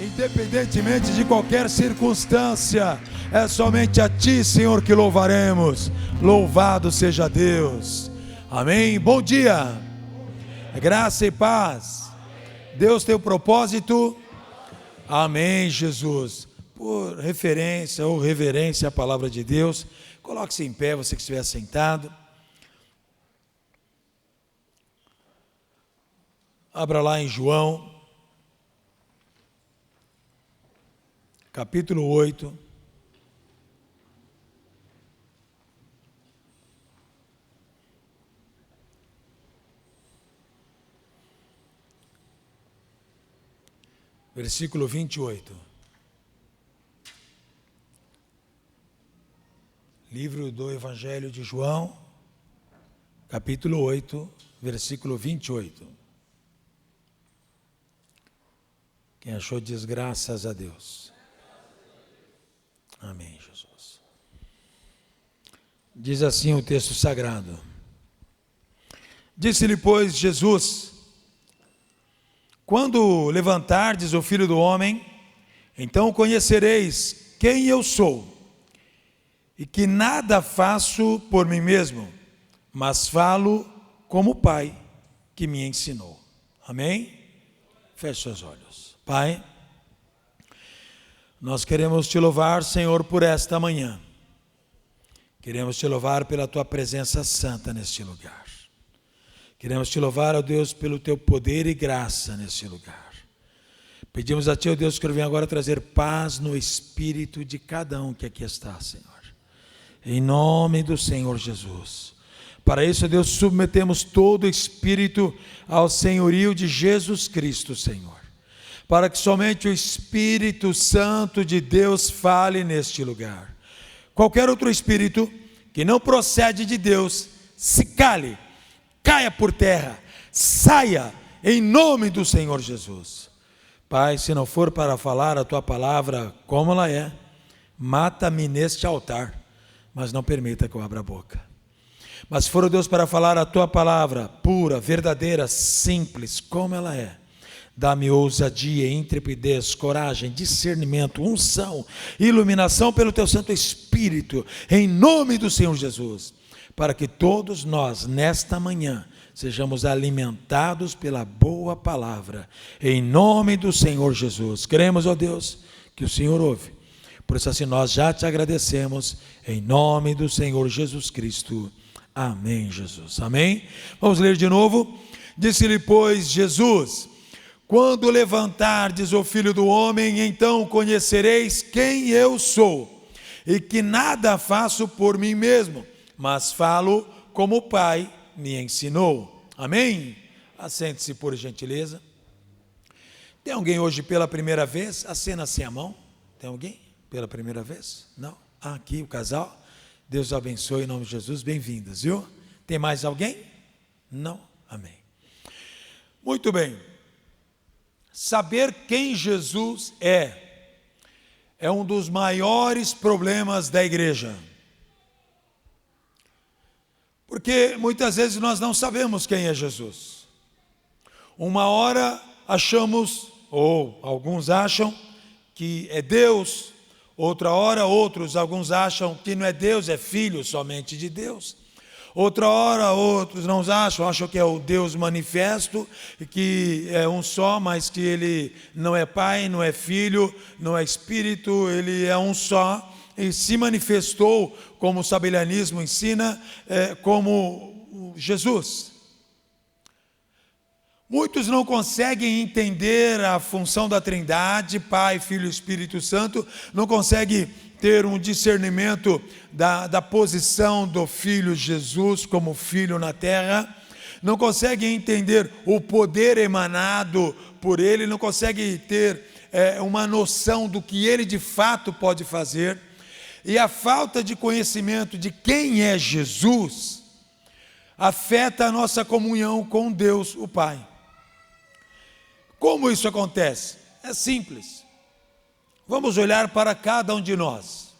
Independentemente de qualquer circunstância, é somente a Ti, Senhor, que louvaremos. Louvado seja Deus. Amém. Bom dia. Graça e paz. Deus tem um propósito. Amém, Jesus. Por referência ou reverência à palavra de Deus, coloque-se em pé, você que estiver sentado. Abra lá em João, capítulo 8. Versículo 28. Livro do Evangelho de João, capítulo 8, versículo 28. Quem achou diz graças a Deus. Amém, Jesus. Diz assim o texto sagrado. Disse-lhe, pois, Jesus: quando levantardes o Filho do Homem, então conhecereis quem eu sou, e que nada faço por mim mesmo, mas falo como o Pai que me ensinou. Amém? Feche seus olhos. Pai, nós queremos te louvar, Senhor, por esta manhã. Queremos te louvar pela tua presença santa neste lugar. Queremos te louvar, ó Deus, pelo teu poder e graça neste lugar. Pedimos a ti, ó Deus, que eu venha agora trazer paz no espírito de cada um que aqui está, Senhor. Em nome do Senhor Jesus. Para isso, ó Deus, submetemos todo o espírito ao senhorio de Jesus Cristo, Senhor. Para que somente o Espírito Santo de Deus fale neste lugar. Qualquer outro espírito que não procede de Deus, se cale, caia por terra, saia em nome do Senhor Jesus. Pai, se não for para falar a tua palavra como ela é, mata-me neste altar, mas não permita que eu abra a boca. Mas se for, Deus, para falar a tua palavra pura, verdadeira, simples, como ela é, dá-me ousadia, intrepidez, coragem, discernimento, unção, iluminação pelo teu Santo Espírito, em nome do Senhor Jesus, para que todos nós, nesta manhã, sejamos alimentados pela boa palavra, em nome do Senhor Jesus. Cremos, ó Deus, que o Senhor ouve. Por isso assim nós já te agradecemos, em nome do Senhor Jesus Cristo. Amém, Jesus. Amém? Vamos ler de novo. Disse-lhe, pois, Jesus: quando levantardes o Filho do Homem, então conhecereis quem eu sou, e que nada faço por mim mesmo, mas falo como o Pai me ensinou. Amém? Assente-se por gentileza. Tem alguém hoje pela primeira vez? Acena assim a mão. Tem alguém pela primeira vez? Não? Aqui o casal. Deus abençoe em nome de Jesus. Bem-vindos, viu? Tem mais alguém? Não? Amém. Muito bem. Saber quem Jesus é um dos maiores problemas da igreja. Porque muitas vezes nós não sabemos quem é Jesus. Uma hora achamos, ou alguns acham, que é Deus. Outra hora alguns acham que não é Deus, é filho somente de Deus. Outra hora, outros não acham que é o Deus manifesto, que é um só, mas que ele não é pai, não é filho, não é espírito, ele é um só, e se manifestou, como o sabelianismo ensina, como Jesus. Muitos não conseguem entender a função da Trindade, Pai, Filho e Espírito Santo, não conseguem ter um discernimento da posição do Filho Jesus como Filho na terra, não conseguem entender o poder emanado por Ele, não conseguem ter uma noção do que Ele de fato pode fazer, e a falta de conhecimento de quem é Jesus afeta a nossa comunhão com Deus, o Pai. Como isso acontece? É simples. Vamos olhar para cada um de nós.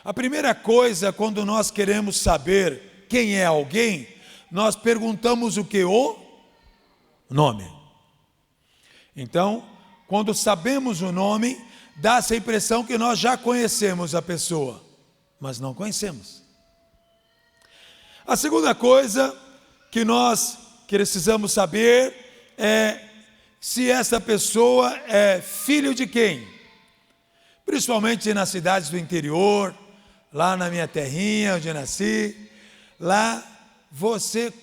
A primeira coisa, quando nós queremos saber quem é alguém, nós perguntamos o que? O nome. Então, quando sabemos o nome, dá-se a impressão que nós já conhecemos a pessoa, mas não conhecemos. A segunda coisa que nós precisamos saber é se essa pessoa é filho de quem? Principalmente nas cidades do interior, lá na minha terrinha onde eu nasci, lá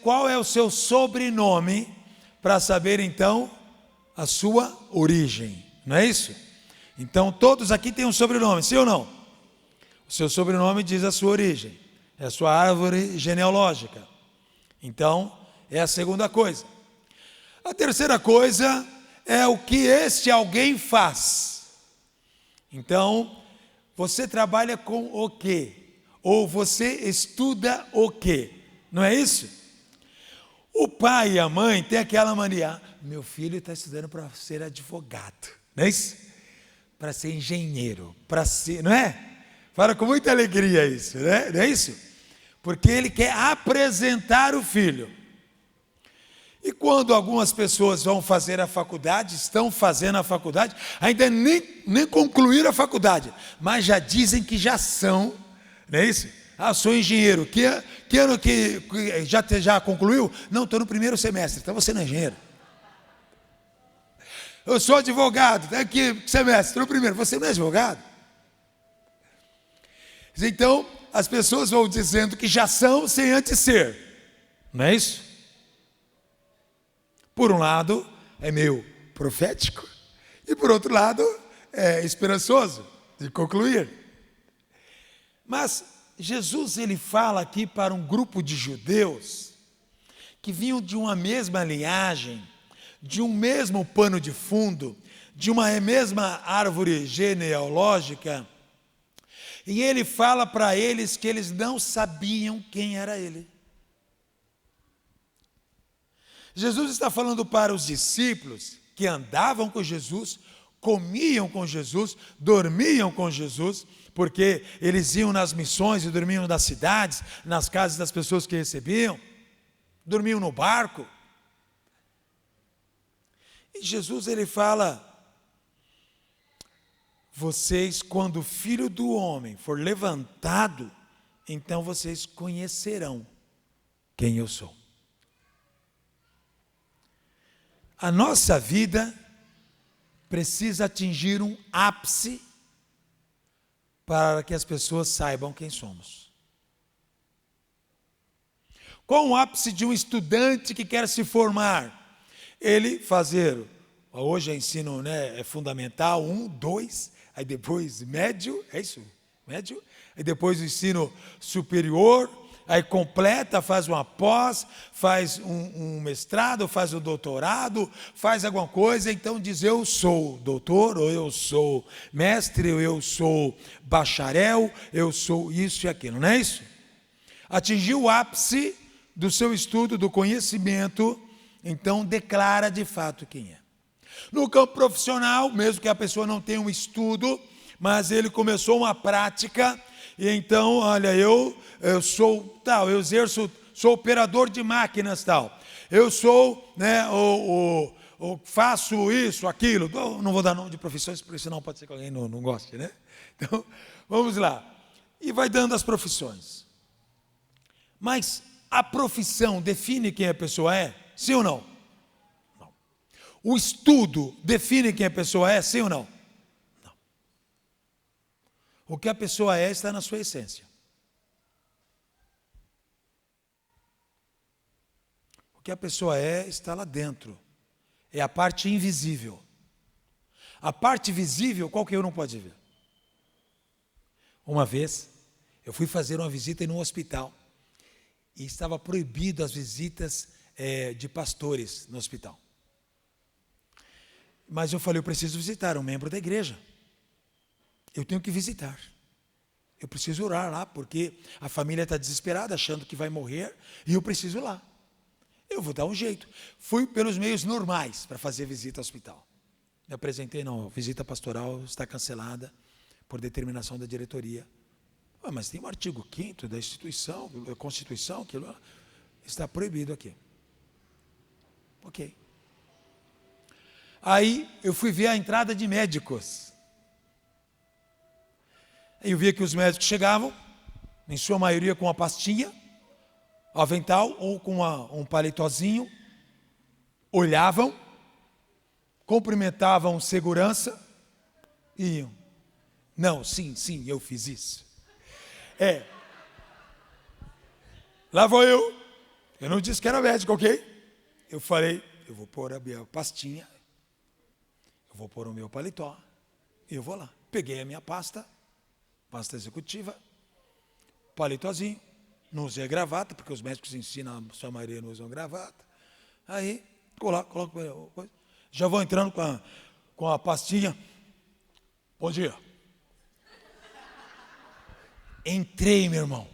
qual é o seu sobrenome, para saber então a sua origem, não é isso? Então todos aqui têm um sobrenome, sim ou não? O seu sobrenome diz a sua origem, é a sua árvore genealógica. Então é a segunda coisa. A terceira coisa é o que este alguém faz. Então, você trabalha com o quê? Ou você estuda o quê? Não é isso? O pai e a mãe têm aquela mania: meu filho está estudando para ser advogado, não é isso? Para ser engenheiro, para ser, não é? Fala com muita alegria isso, né? Não é isso? Porque ele quer apresentar o filho. E quando algumas pessoas vão fazer a faculdade, estão fazendo a faculdade, ainda nem concluíram a faculdade, mas já dizem que já são, não é isso? Ah, sou engenheiro. Que ano que já concluiu? Não, estou no primeiro semestre. Então você não é engenheiro. Eu sou advogado. Que semestre? Estou no primeiro. Você não é advogado. Então, as pessoas vão dizendo que já são sem antes ser. Não é isso? Por um lado, é meio profético, e por outro lado, é esperançoso de concluir. Mas Jesus, ele fala aqui para um grupo de judeus que vinham de uma mesma linhagem, de um mesmo pano de fundo, de uma mesma árvore genealógica, e ele fala para eles que eles não sabiam quem era ele. Jesus está falando para os discípulos que andavam com Jesus, comiam com Jesus, dormiam com Jesus, porque eles iam nas missões e dormiam nas cidades, nas casas das pessoas que recebiam, dormiam no barco. E Jesus, ele fala: vocês, quando o Filho do Homem for levantado, então vocês conhecerão quem eu sou. A nossa vida precisa atingir um ápice para que as pessoas saibam quem somos. Qual o ápice de um estudante que quer se formar? Ele fazer, hoje é ensino, né, é fundamental, 1, 2, aí depois médio, é isso? Médio, aí depois o ensino superior, aí completa, faz uma pós, faz um mestrado, faz um doutorado, faz alguma coisa, então diz: eu sou doutor, ou eu sou mestre, ou eu sou bacharel, eu sou isso e aquilo, não é isso? Atingiu o ápice do seu estudo, do conhecimento, então declara de fato quem é. No campo profissional, mesmo que a pessoa não tenha um estudo, mas ele começou uma prática, e então, olha, eu sou tal, eu sou operador de máquinas tal, eu sou, né, faço isso, aquilo, não vou dar nome de profissões, porque senão pode ser que alguém não goste, né? Então, vamos lá, e vai dando as profissões. Mas a profissão define quem a pessoa é? Sim ou não? Não. O estudo define quem a pessoa é? Sim ou não? Não. O que a pessoa é está na sua essência. O que a pessoa é está lá dentro. É a parte invisível. A parte visível, qualquer um não pode ver. Uma vez, eu fui fazer uma visita em um hospital. E estava proibido as visitas de pastores no hospital. Mas eu falei: eu preciso visitar um membro da igreja. Eu tenho que visitar. Eu preciso orar lá, porque a família está desesperada, achando que vai morrer, e eu preciso ir lá. Eu vou dar um jeito. Fui pelos meios normais para fazer visita ao hospital. Eu apresentei: não, visita pastoral está cancelada por determinação da diretoria. Mas tem um artigo 5º da instituição, da Constituição, que está proibido aqui. Ok. Aí eu fui ver a entrada de médicos. Aí eu via que os médicos chegavam, em sua maioria com uma pastinha, avental ou com um paletozinho, olhavam, cumprimentavam segurança e iam. Não, sim, eu fiz isso. Lá vou eu não disse que era médico, ok? Eu falei, eu vou pôr a minha pastinha, eu vou pôr o meu paletó, e eu vou lá. Peguei a minha pasta executiva, paletozinho, não usei gravata, porque os médicos ensinam, a sua maioria não usam gravata. Aí, coloco, já vou entrando com a pastinha. Bom dia. Entrei, meu irmão.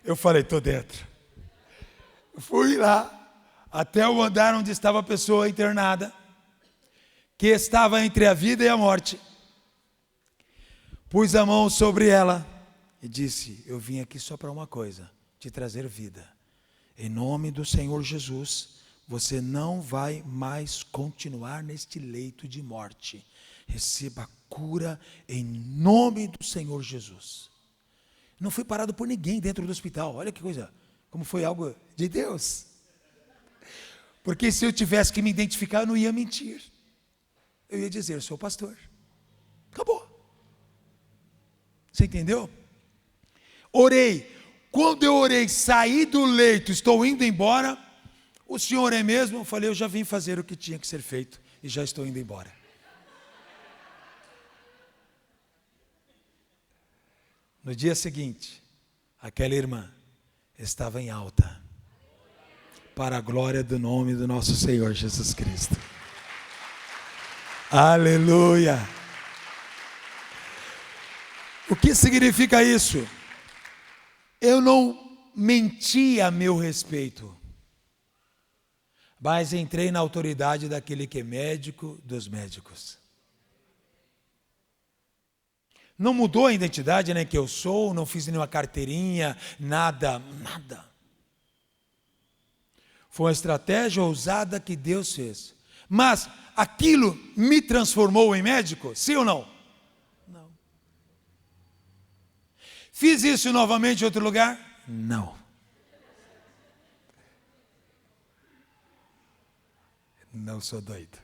Eu falei, estou dentro. Fui lá, até o andar onde estava a pessoa internada, que estava entre a vida e a morte. Pus a mão sobre ela e disse, eu vim aqui só para uma coisa, te trazer vida. Em nome do Senhor Jesus, você não vai mais continuar neste leito de morte. Receba cura em nome do Senhor Jesus. Não fui parado por ninguém dentro do hospital. Olha que coisa, como foi algo de Deus. Porque se eu tivesse que me identificar, eu não ia mentir. Eu ia dizer, eu sou pastor. Acabou. Você entendeu? Orei. Quando eu orei, saí do leito, estou indo embora. O senhor é mesmo? Eu falei, eu já vim fazer o que tinha que ser feito e já estou indo embora. No dia seguinte, aquela irmã estava em alta, para a glória do nome do nosso Senhor Jesus Cristo. Aleluia! O que significa isso? Eu não menti a meu respeito, mas entrei na autoridade daquele que é médico dos médicos. Não mudou a identidade, né, que eu sou, não fiz nenhuma carteirinha, nada. Foi uma estratégia ousada que Deus fez. Mas aquilo me transformou em médico? Sim ou não? Não. Fiz isso novamente em outro lugar? Não. Não sou doido.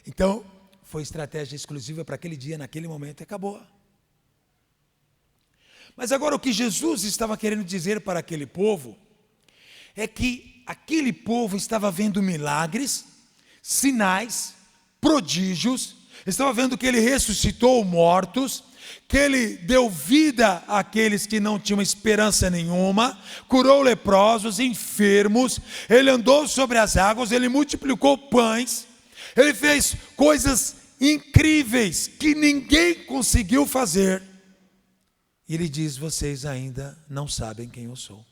Então, foi estratégia exclusiva para aquele dia, naquele momento, e acabou. Mas agora o que Jesus estava querendo dizer para aquele povo é que aquele povo estava vendo milagres, sinais, prodígios, estava vendo que ele ressuscitou mortos, que ele deu vida àqueles que não tinham esperança nenhuma, curou leprosos, enfermos, ele andou sobre as águas, ele multiplicou pães, ele fez coisas incríveis que ninguém conseguiu fazer. E ele diz, vocês ainda não sabem quem eu sou.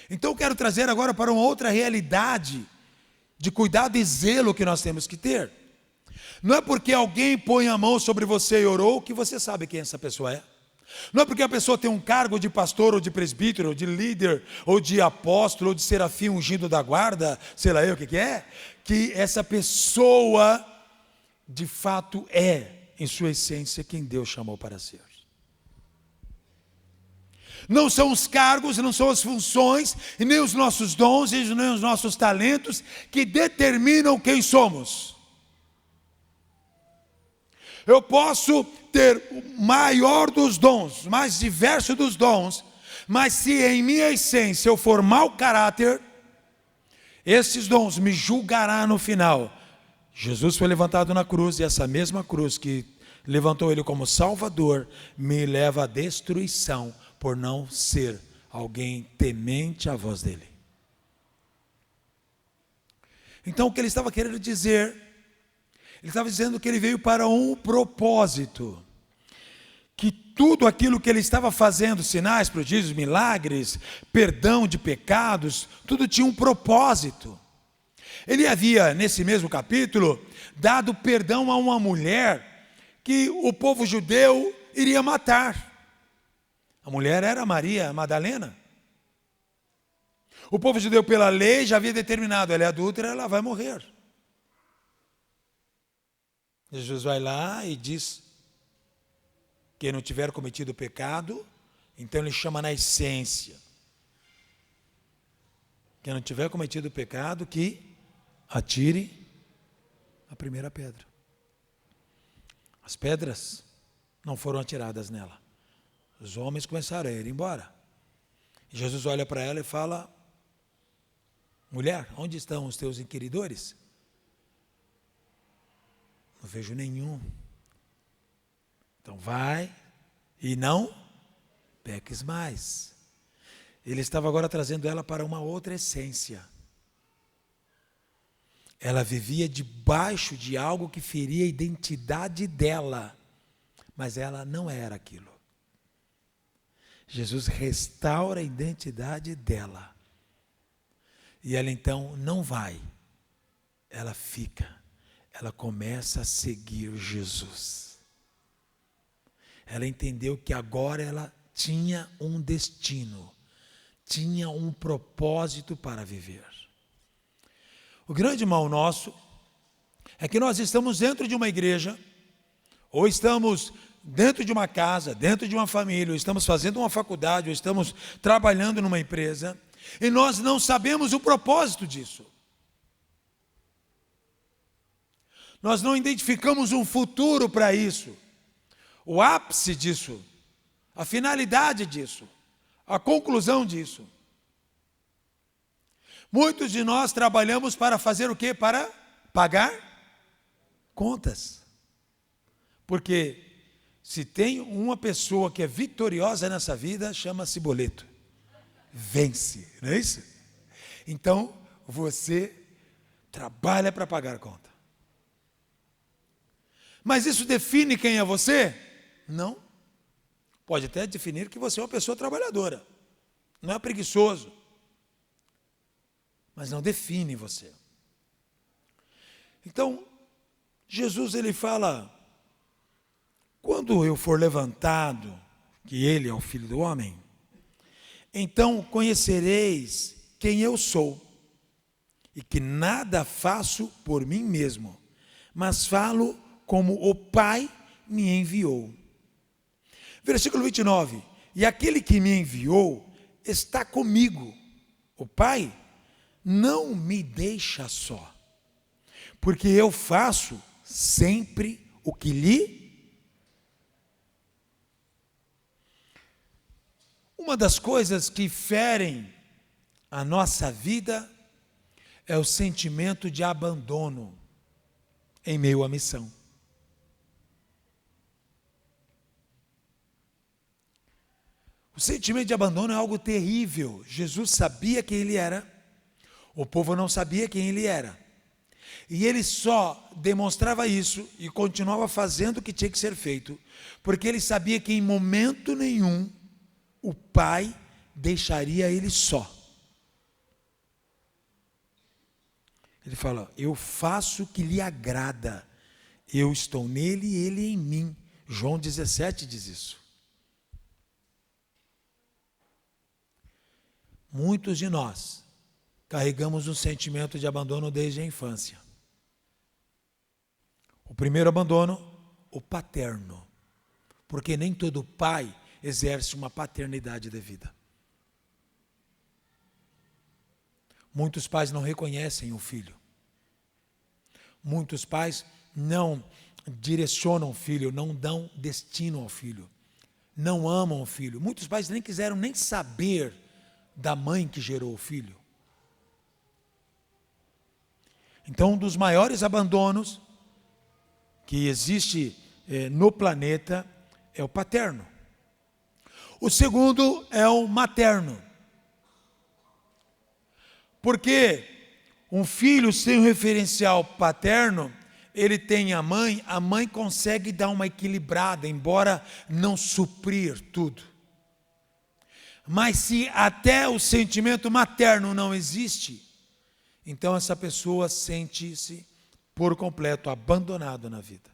Então eu quero trazer agora para uma outra realidade de cuidado e zelo que nós temos que ter. Não é porque alguém põe a mão sobre você e orou que você sabe quem essa pessoa é. Não é porque a pessoa tem um cargo de pastor ou de presbítero, ou de líder, ou de apóstolo, ou de serafim ungido da guarda, sei lá eu o que é, que essa pessoa de fato é, em sua essência, quem Deus chamou para ser. Não são os cargos, não são as funções, e nem os nossos dons, e nem os nossos talentos que determinam quem somos. Eu posso ter o maior dos dons, o mais diverso dos dons, mas se em minha essência eu for mau caráter, esses dons me julgará no final. Jesus foi levantado na cruz, e essa mesma cruz que levantou ele como Salvador, me leva à destruição, por não ser alguém temente à voz dele. Então o que ele estava querendo dizer, ele estava dizendo que ele veio para um propósito, que tudo aquilo que ele estava fazendo, sinais, prodígios, milagres, perdão de pecados, tudo tinha um propósito. Ele havia, nesse mesmo capítulo, dado perdão a uma mulher que o povo judeu iria matar. A mulher era Maria Madalena. O povo judeu, pela lei, já havia determinado, ela é adúltera, ela vai morrer. Jesus vai lá e diz, quem não tiver cometido pecado, então ele chama na essência. Quem não tiver cometido pecado, que atire a primeira pedra. As pedras não foram atiradas nela. Os homens começaram a ir embora. E Jesus olha para ela e fala, mulher, onde estão os teus inquiridores? Não vejo nenhum. Então vai e não peques mais. Ele estava agora trazendo ela para uma outra essência. Ela vivia debaixo de algo que feria a identidade dela, mas ela não era aquilo. Jesus restaura a identidade dela. E ela então não vai, ela fica, ela começa a seguir Jesus. Ela entendeu que agora ela tinha um destino, tinha um propósito para viver. O grande mal nosso é que nós estamos dentro de uma igreja, ou estamos dentro de uma casa, dentro de uma família, ou estamos fazendo uma faculdade, ou estamos trabalhando numa empresa, e nós não sabemos o propósito disso. Nós não identificamos um futuro para isso, o ápice disso, a finalidade disso, a conclusão disso. Muitos de nós trabalhamos para fazer o quê? Para pagar contas. Porque se tem uma pessoa que é vitoriosa nessa vida, chama-se boleto. Vence, não é isso? Então, você trabalha para pagar a conta. Mas isso define quem é você? Não. Pode até definir que você é uma pessoa trabalhadora. Não é preguiçoso. Mas não define você. Então, Jesus ele fala, quando eu for levantado, que ele é o Filho do Homem, então conhecereis quem eu sou, e que nada faço por mim mesmo, mas falo como o Pai me enviou. Versículo 29, e aquele que me enviou está comigo. O Pai não me deixa só, porque eu faço sempre o que lhe... Uma das coisas que ferem a nossa vida é o sentimento de abandono em meio à missão. O sentimento de abandono é algo terrível. Jesus sabia quem ele era, o povo não sabia quem ele era. E ele só demonstrava isso e continuava fazendo o que tinha que ser feito, porque ele sabia que em momento nenhum o Pai deixaria ele só. Ele fala, eu faço o que lhe agrada, eu estou nele e ele em mim. João 17 diz isso. Muitos de nós carregamos um sentimento de abandono desde a infância. O primeiro abandono, o paterno, porque nem todo pai exerce uma paternidade devida. Muitos pais não reconhecem o filho. Muitos pais não direcionam o filho, não dão destino ao filho, não amam o filho. Muitos pais nem quiseram nem saber da mãe que gerou o filho. Então, um dos maiores abandonos que existe no planeta é o paterno. O segundo é o materno. Porque um filho sem um referencial paterno, ele tem a mãe consegue dar uma equilibrada, embora não suprir tudo. Mas se até o sentimento materno não existe, então essa pessoa sente-se por completo abandonado na vida.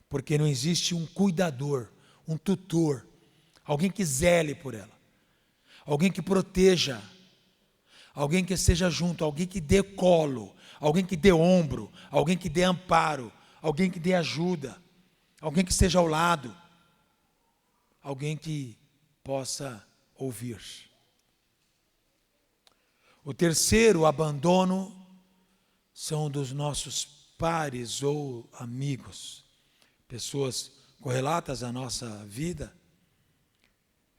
Porque não existe um cuidador, um tutor, alguém que zele por ela, alguém que proteja, alguém que esteja junto, alguém que dê colo, alguém que dê ombro, alguém que dê amparo, alguém que dê ajuda, alguém que esteja ao lado, alguém que possa ouvir. O terceiro, o abandono, são dos nossos pares ou amigos, pessoas correlatas à nossa vida,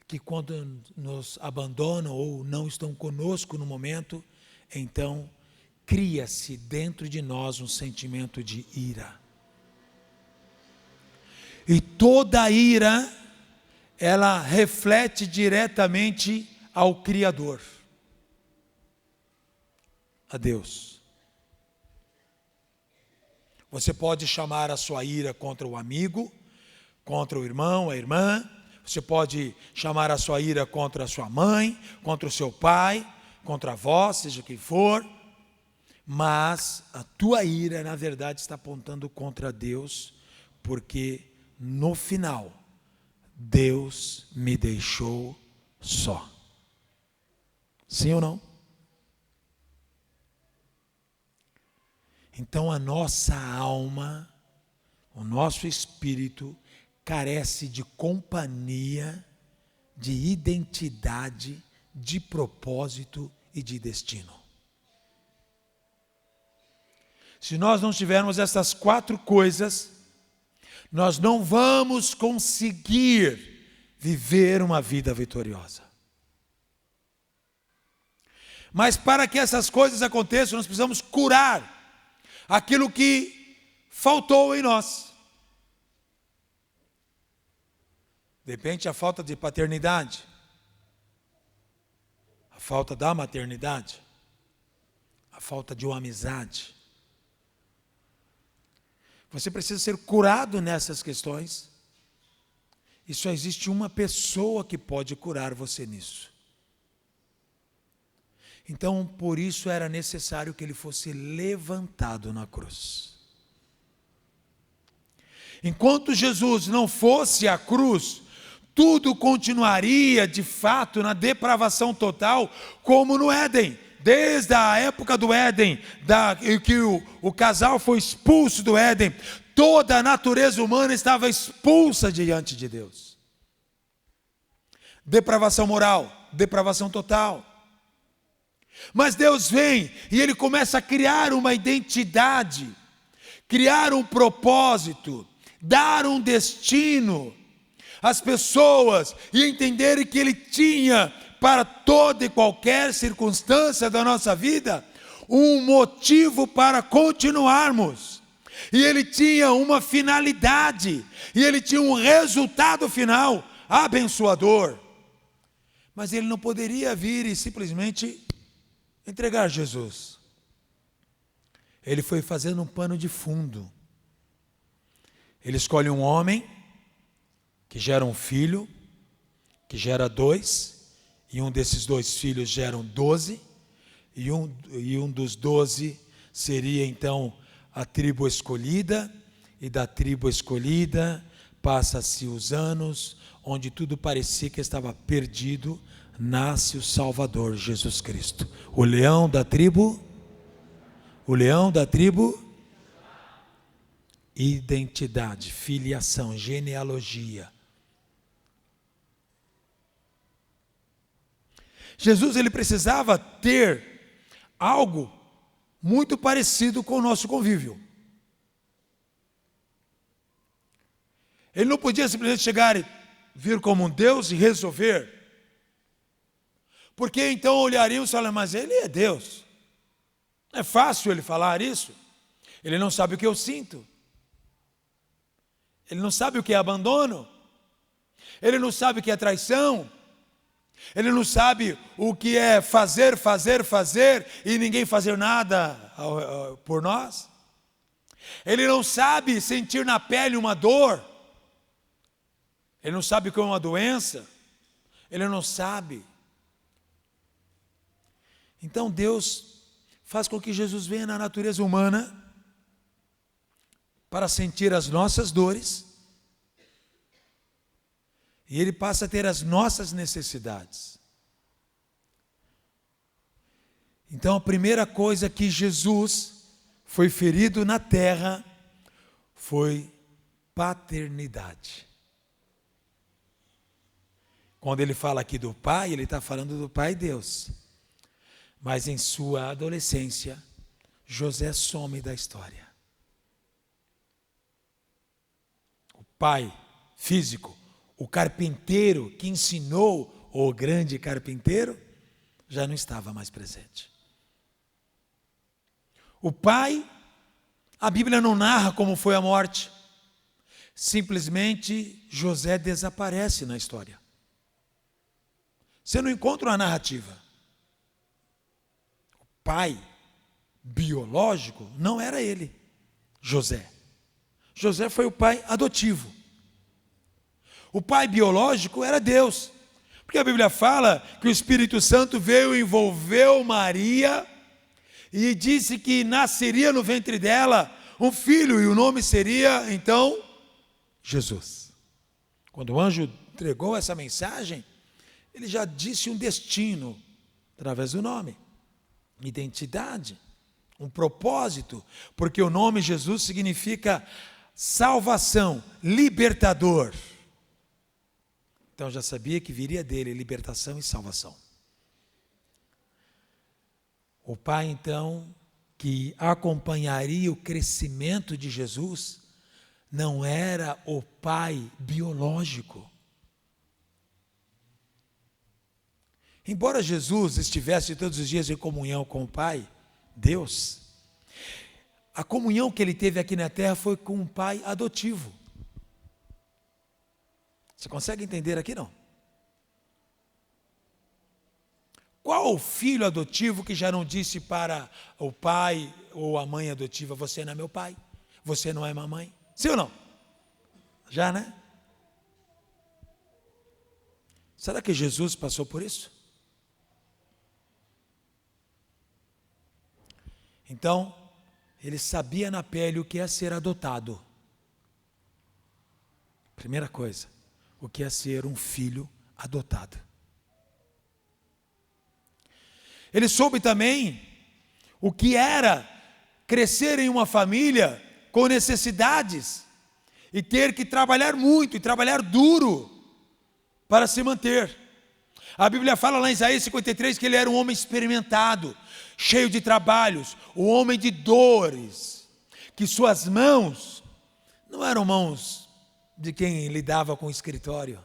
que quando nos abandonam ou não estão conosco no momento, então cria-se dentro de nós um sentimento de ira. E toda a ira, ela reflete diretamente ao Criador, a Deus. Você pode chamar a sua ira contra o amigo, contra o irmão, a irmã. Você pode chamar a sua ira contra a sua mãe, contra o seu pai, contra a avó, seja quem for. Mas a tua ira, na verdade, está apontando contra Deus, porque no final, Deus me deixou só. Sim ou não? Então a nossa alma, o nosso espírito, carece de companhia, de identidade, de propósito e de destino. Se nós não tivermos essas 4 coisas, nós não vamos conseguir viver uma vida vitoriosa. Mas para que essas coisas aconteçam, nós precisamos curar aquilo que faltou em nós. De repente, a falta de paternidade, a falta da maternidade, a falta de uma amizade. Você precisa ser curado nessas questões. E só existe uma pessoa que pode curar você nisso. Então, por isso era necessário que ele fosse levantado na cruz. Enquanto Jesus não fosse à cruz, tudo continuaria de fato na depravação total, como no Éden. Desde a época do Éden, que o casal foi expulso do Éden, toda a natureza humana estava expulsa diante de Deus. Depravação moral, depravação total. Mas Deus vem e Ele começa a criar uma identidade, criar um propósito, dar um destino às pessoas e entenderem que Ele tinha para toda e qualquer circunstância da nossa vida um motivo para continuarmos. E Ele tinha uma finalidade, e Ele tinha um resultado final abençoador. Mas Ele não poderia vir e simplesmente entregar Jesus. Ele foi fazendo um pano de fundo. Ele escolhe um homem que gera um filho, que gera 2, e um desses 2 filhos geram 12, e um dos 12 seria então a tribo escolhida, e da tribo escolhida passa-se os anos, onde tudo parecia que estava perdido, nasce o Salvador, Jesus Cristo, o leão da tribo, identidade, filiação, genealogia. Jesus, ele precisava ter algo muito parecido com o nosso convívio. Ele não podia simplesmente chegar e vir como um Deus e resolver. Porque então olhariam e falariam, mas ele é Deus. Não é fácil ele falar isso. Ele não sabe o que eu sinto. Ele não sabe o que é abandono. Ele não sabe o que é traição. Ele não sabe o que é fazer e ninguém fazer nada por nós. Ele não sabe sentir na pele uma dor. Ele não sabe o que é uma doença. Ele não sabe. Então Deus faz com que Jesus venha na natureza humana para sentir as nossas dores E ele passa a ter as nossas necessidades. Então, a primeira coisa que Jesus foi ferido na terra foi paternidade. Quando ele fala aqui do Pai, ele está falando do Pai Deus. Mas em sua adolescência, José some da história. O pai físico, o carpinteiro que ensinou o grande carpinteiro, já não estava mais presente. O pai, a Bíblia não narra como foi a morte. Simplesmente José desaparece na história. Você não encontra uma narrativa. O pai biológico não era ele, José. José foi o pai adotivo. O pai biológico era Deus. Porque a Bíblia fala que o Espírito Santo veio e envolveu Maria e disse que nasceria no ventre dela um filho e o nome seria, então, Jesus. Quando o anjo entregou essa mensagem, ele já disse um destino através do nome, identidade, um propósito, porque o nome Jesus significa salvação, libertador. Então já sabia que viria dele libertação e salvação. O pai, então, que acompanharia o crescimento de Jesus, não era o pai biológico. Embora Jesus estivesse todos os dias em comunhão com o Pai, Deus, a comunhão que ele teve aqui na terra foi com um pai adotivo. Você consegue entender aqui, não? Qual o filho adotivo que já não disse para o pai ou a mãe adotiva, você não é meu pai, você não é mamãe? Sim ou não? Já, né? Será que Jesus passou por isso? Então, ele sabia na pele o que é ser adotado. Primeira coisa, o que é ser um filho adotado. Ele soube também o que era crescer em uma família com necessidades e ter que trabalhar muito e trabalhar duro para se manter. A Bíblia fala lá em Isaías 53 que ele era um homem experimentado, cheio de trabalhos, um homem de dores, que suas mãos não eram mãos de quem lidava com o escritório.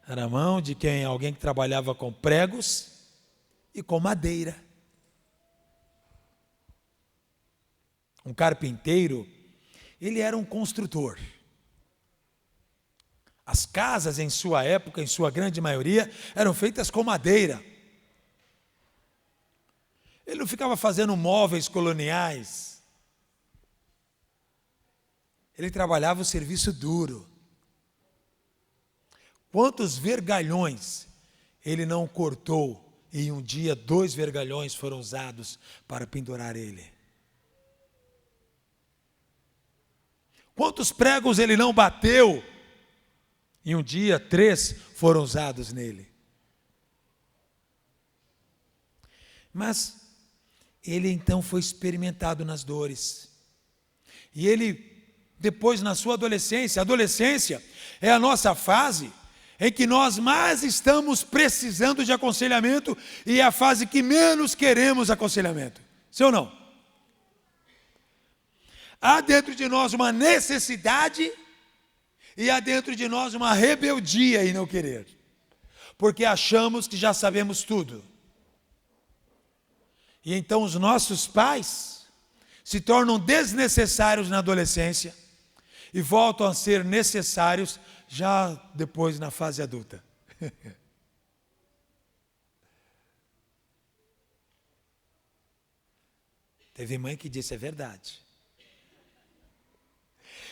Era a mão de alguém que trabalhava com pregos e com madeira. Um carpinteiro, ele era um construtor. As casas em sua época, em sua grande maioria, eram feitas com madeira. Ele não ficava fazendo móveis coloniais. Ele trabalhava o serviço duro. Quantos vergalhões ele não cortou e um dia 2 vergalhões foram usados para pendurar ele? Quantos pregos ele não bateu e um dia 3 foram usados nele? Mas ele então foi experimentado nas dores. E ele, depois na sua adolescência, a adolescência é a nossa fase em que nós mais estamos precisando de aconselhamento e é a fase que menos queremos aconselhamento. Sim ou não? Há dentro de nós uma necessidade e há dentro de nós uma rebeldia em não querer, porque achamos que já sabemos tudo. E então os nossos pais se tornam desnecessários na adolescência e voltam a ser necessários já depois na fase adulta. Teve mãe que disse, é verdade.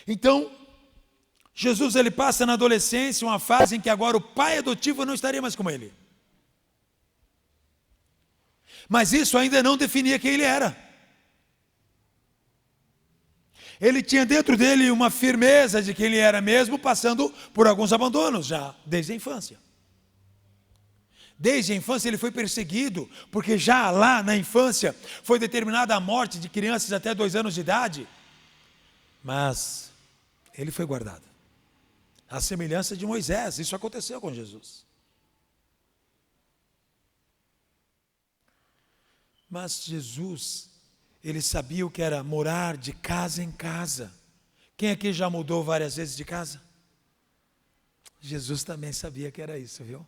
Então, Jesus ele passa na adolescência uma fase em que agora o pai adotivo não estaria mais com ele. Mas isso ainda não definia quem ele era. Ele tinha dentro dele uma firmeza de quem ele era mesmo, passando por alguns abandonos já, desde a infância. Desde a infância ele foi perseguido, porque já lá na infância foi determinada a morte de crianças até 2 anos de idade. Mas ele foi guardado. A semelhança de Moisés, isso aconteceu com Jesus. Mas Jesus, ele sabia o que era morar de casa em casa. Quem aqui já mudou várias vezes de casa? Jesus também sabia que era isso, viu?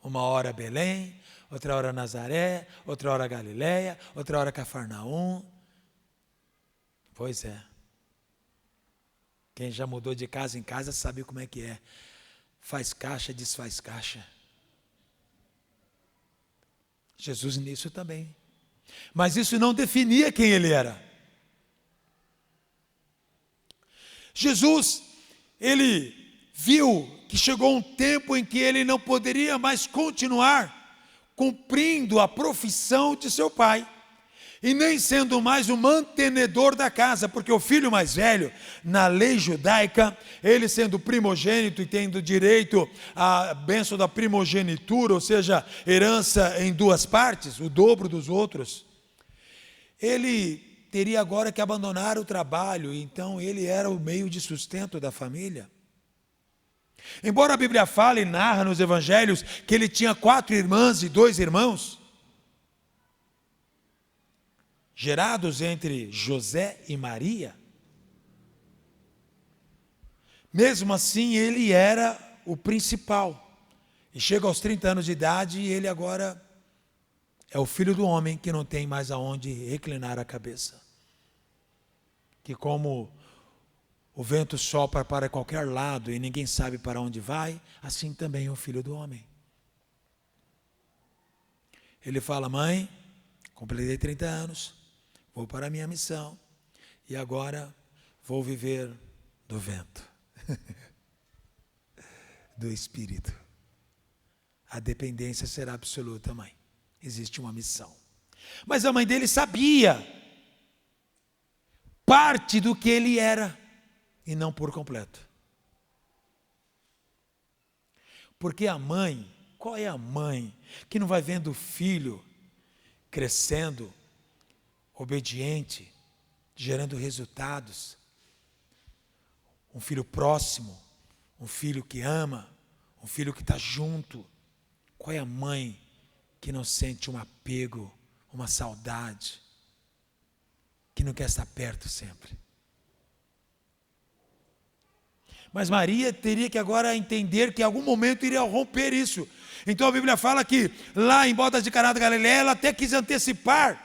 Uma hora Belém, outra hora Nazaré, outra hora Galileia, outra hora Cafarnaum. Pois é. Quem já mudou de casa em casa sabe como é que é. Faz caixa, desfaz caixa. Jesus nisso também. Mas isso não definia quem ele era. Jesus, ele viu que chegou um tempo em que ele não poderia mais continuar cumprindo a profissão de seu pai, e nem sendo mais o mantenedor da casa, porque o filho mais velho, na lei judaica, ele sendo primogênito e tendo direito à bênção da primogenitura, ou seja, herança em 2 partes, o dobro dos outros, ele teria agora que abandonar o trabalho, então ele era o meio de sustento da família. Embora a Bíblia fale e narra nos evangelhos que ele tinha 4 irmãs e 2 irmãos, gerados entre José e Maria, mesmo assim ele era o principal. E chega aos 30 anos de idade e ele agora é o filho do homem que não tem mais aonde reclinar a cabeça. Que como o vento sopra para qualquer lado e ninguém sabe para onde vai, assim também é o filho do homem. Ele fala: mãe, completei 30 anos, vou para a minha missão e agora vou viver do vento, do Espírito. A dependência será absoluta, mãe. Existe uma missão. Mas a mãe dele sabia parte do que ele era, e não por completo. Porque a mãe, qual é a mãe que não vai vendo o filho crescendo, obediente, gerando resultados? Um filho próximo, um filho que ama, um filho que está junto. Qual é a mãe que não sente um apego, uma saudade, que não quer estar perto sempre? Mas Maria teria que agora entender que em algum momento iria romper isso. Então a Bíblia fala que lá em Bodas de Caná da Galileia, ela até quis antecipar.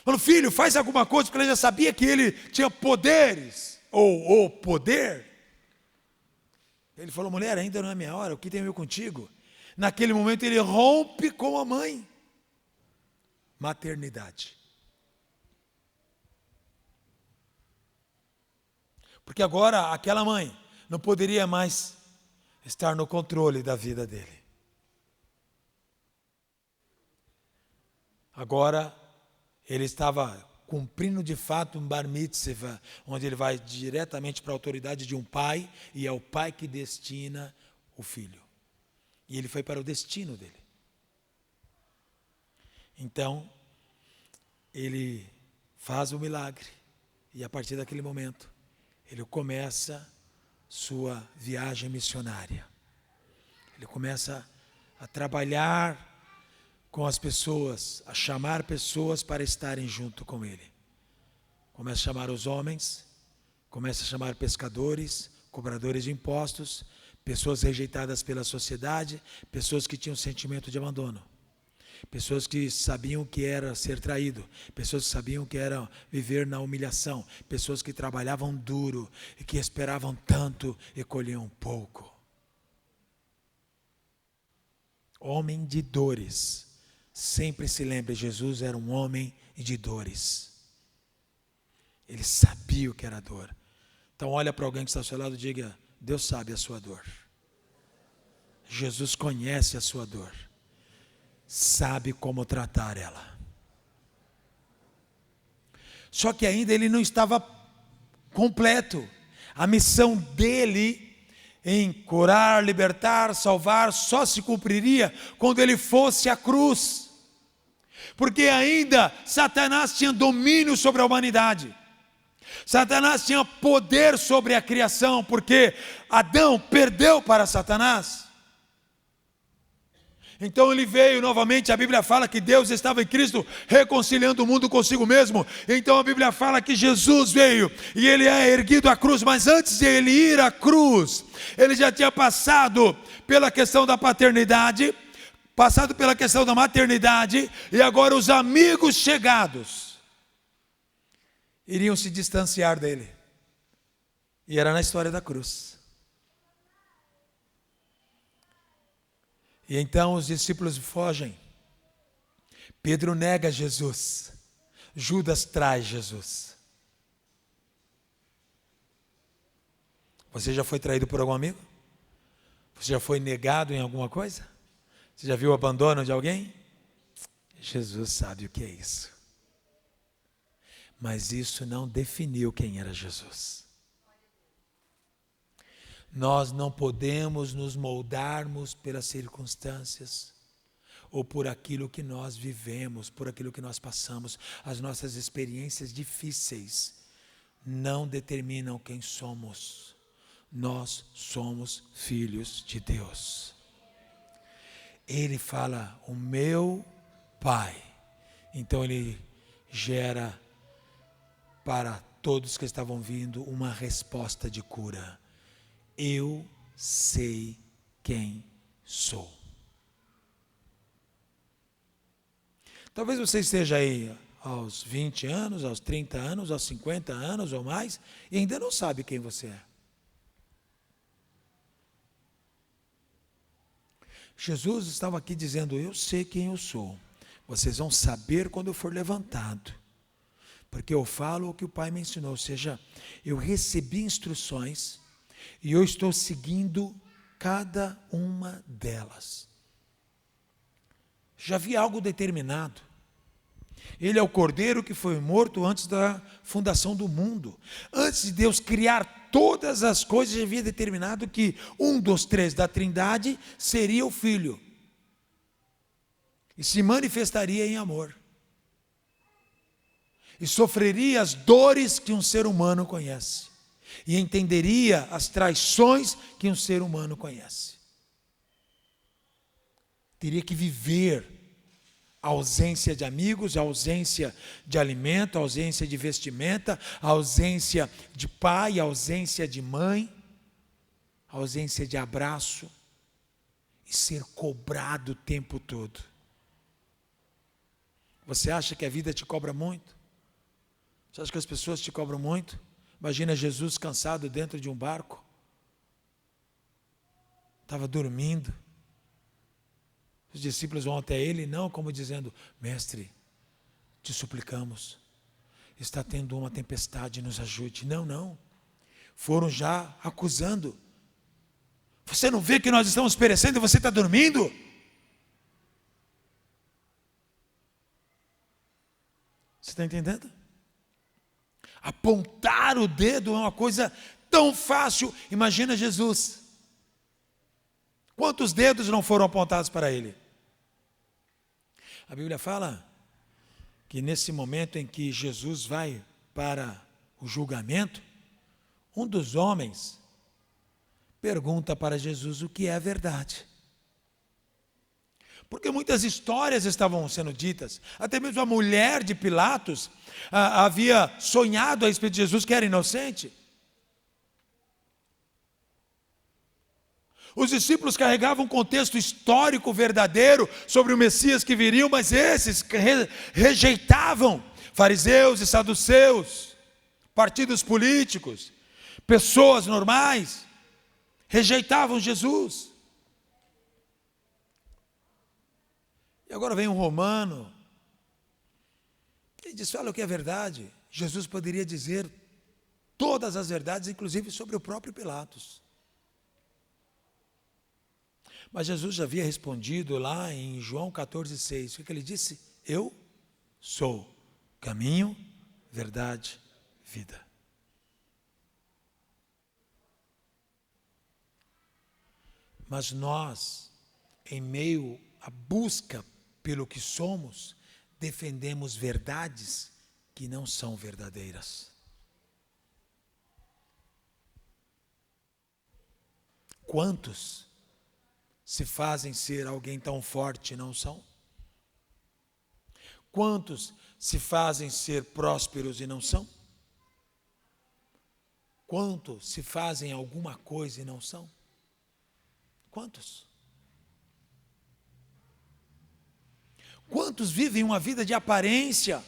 Falou: filho, faz alguma coisa, porque ela já sabia que ele tinha poderes, ou o poder. Ele falou: mulher, ainda não é minha hora, o que tem a ver contigo? Naquele momento ele rompe com a mãe. Maternidade. Porque agora aquela mãe não poderia mais estar no controle da vida dele. Agora ele estava cumprindo de fato um bar mitzvah, onde ele vai diretamente para a autoridade de um pai, e é o pai que destina o filho. E ele foi para o destino dele. Então, ele faz o milagre, e a partir daquele momento, ele começa sua viagem missionária. Ele começa a trabalhar com as pessoas, a chamar pessoas para estarem junto com ele. Começa a chamar os homens, começa a chamar pescadores, cobradores de impostos, pessoas rejeitadas pela sociedade, pessoas que tinham sentimento de abandono, pessoas que sabiam o que era ser traído, pessoas que sabiam o que era viver na humilhação, pessoas que trabalhavam duro e que esperavam tanto e colhiam pouco. Homem de dores. Sempre se lembre, Jesus era um homem de dores. Ele sabia o que era dor. Então olha para alguém que está ao seu lado e diga: Deus sabe a sua dor. Jesus conhece a sua dor. Sabe como tratar ela. Só que ainda ele não estava completo. A missão dele em curar, libertar, salvar, só se cumpriria quando ele fosse à cruz. Porque ainda Satanás tinha domínio sobre a humanidade. Satanás tinha poder sobre a criação, porque Adão perdeu para Satanás. Então ele veio novamente, a Bíblia fala que Deus estava em Cristo reconciliando o mundo consigo mesmo. Então a Bíblia fala que Jesus veio e ele é erguido à cruz, mas antes de ele ir à cruz, ele já tinha passado pela questão da paternidade, passado pela questão da maternidade, e agora os amigos chegados iriam se distanciar dele. E era na história da cruz. E então os discípulos fogem. Pedro nega Jesus. Judas traz Jesus. Você já foi traído por algum amigo? Você já foi negado em alguma coisa? Você já viu o abandono de alguém? Jesus sabe o que é isso. Mas isso não definiu quem era Jesus. Nós não podemos nos moldarmos pelas circunstâncias ou por aquilo que nós vivemos, por aquilo que nós passamos. As nossas experiências difíceis não determinam quem somos. Nós somos filhos de Deus. Ele fala, o meu Pai. Então ele gera para todos que estavam vindo uma resposta de cura. Eu sei quem sou. Talvez você esteja aí aos 20 anos, aos 30 anos, aos 50 anos ou mais, e ainda não sabe quem você é. Jesus estava aqui dizendo, eu sei quem eu sou. Vocês vão saber quando eu for levantado. Porque eu falo o que o Pai me ensinou, ou seja, eu recebi instruções, e eu estou seguindo cada uma delas. Já vi algo determinado. Ele é o Cordeiro que foi morto antes da fundação do mundo. Antes de Deus criar todas as coisas, já havia determinado que um dos três da Trindade seria o Filho. E se manifestaria em amor. E sofreria as dores que um ser humano conhece. E entenderia as traições que um ser humano conhece. Teria que viver a ausência de amigos, a ausência de alimento, a ausência de vestimenta, a ausência de pai, a ausência de mãe, a ausência de abraço, e ser cobrado o tempo todo. Você acha que a vida te cobra muito? Você acha que as pessoas te cobram muito? Imagina Jesus cansado dentro de um barco. Estava dormindo. Os discípulos vão até ele, não como dizendo, mestre, te suplicamos, está tendo uma tempestade, nos ajude. Não, não. Foram já acusando. Você não vê que nós estamos perecendo e você está dormindo? Você está entendendo? Apontar o dedo é uma coisa tão fácil. Imagina Jesus. Quantos dedos não foram apontados para ele? A Bíblia fala que nesse momento em que Jesus vai para o julgamento, um dos homens pergunta para Jesus o que é a verdade. Porque muitas histórias estavam sendo ditas. Até mesmo a mulher de Pilatos havia sonhado a respeito de Jesus que era inocente. Os discípulos carregavam um contexto histórico verdadeiro sobre o Messias que viria, mas esses rejeitavam. Fariseus e saduceus, partidos políticos, pessoas normais, rejeitavam Jesus. E agora vem um romano, e diz, fala o que é verdade. Jesus poderia dizer todas as verdades, inclusive sobre o próprio Pilatos. Mas Jesus já havia respondido lá em João 14,6. O que ele disse? Eu sou caminho, verdade, vida. Mas nós, em meio à busca pelo que somos, defendemos verdades que não são verdadeiras. Quantos se fazem ser alguém tão forte e não são? Quantos se fazem ser prósperos e não são? Quantos se fazem alguma coisa e não são? Quantos? Quantos vivem uma vida de aparência?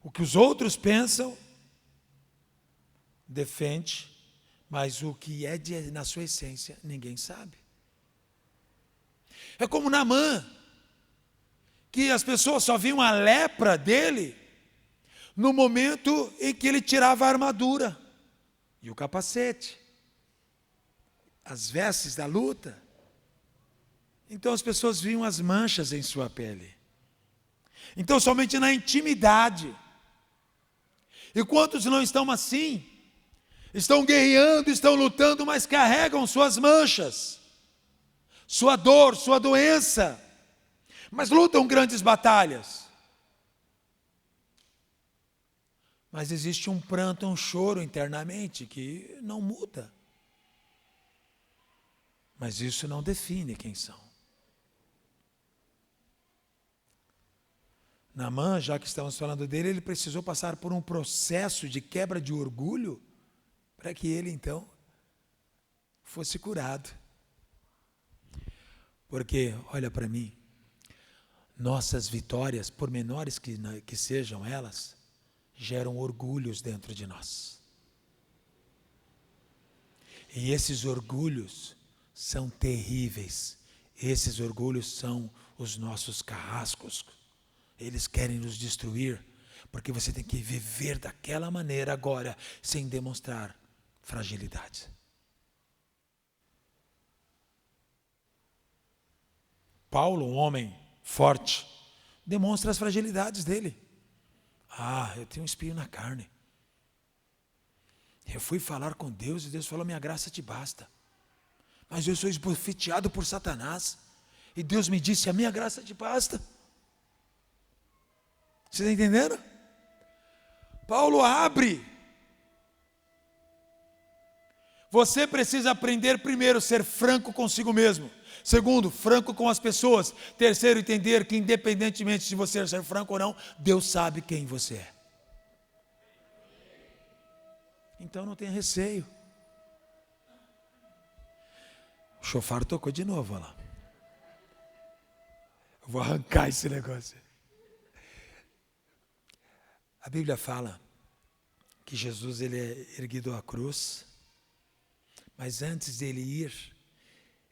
O que os outros pensam, defende, mas o que é na sua essência, ninguém sabe. É como Naamã, que as pessoas só viam a lepra dele no momento em que ele tirava a armadura e o capacete, as vestes da luta. Então as pessoas viam as manchas em sua pele. Então somente na intimidade. E quantos não estão assim? Estão guerreando, estão lutando, mas carregam suas manchas, sua dor, sua doença, mas lutam grandes batalhas. Mas existe um pranto, um choro internamente que não muda. Mas isso não define quem são. Naamã, já que estamos falando dele, ele precisou passar por um processo de quebra de orgulho para que ele, então, fosse curado. Porque, olha para mim, nossas vitórias, por menores que sejam elas, geram orgulhos dentro de nós. E esses orgulhos são terríveis. Esses orgulhos são os nossos carrascos. Eles querem nos destruir, porque você tem que viver daquela maneira agora, sem demonstrar fragilidade. Paulo, um homem forte, demonstra as fragilidades dele. Eu tenho um espinho na carne. Eu fui falar com Deus e Deus falou: minha graça te basta. Mas eu sou esbofeteado por Satanás. E Deus me disse: a minha graça te basta. Você está entendendo? Paulo abre. Você precisa aprender, primeiro, ser franco consigo mesmo. Segundo, franco com as pessoas. Terceiro, entender que independentemente de você ser franco ou não, Deus sabe quem você é. Então não tenha receio. O chofar tocou de novo, olha lá. Eu vou arrancar esse negócio. A Bíblia fala que Jesus ele é erguido à cruz, mas antes dele ir,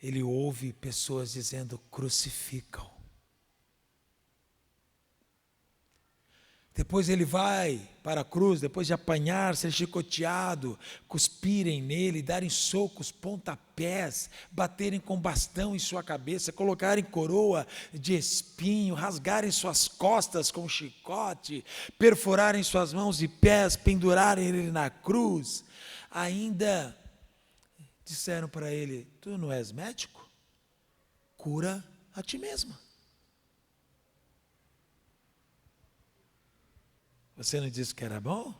ele ouve pessoas dizendo: crucificam. Depois ele vai para a cruz, depois de apanhar, ser chicoteado, cuspirem nele, darem socos, pontapés, baterem com bastão em sua cabeça, colocarem coroa de espinho, rasgarem suas costas com chicote, perfurarem suas mãos e pés, pendurarem ele na cruz. Ainda disseram para ele: tu não és médico? Cura a ti mesmo. Você não disse que era bom?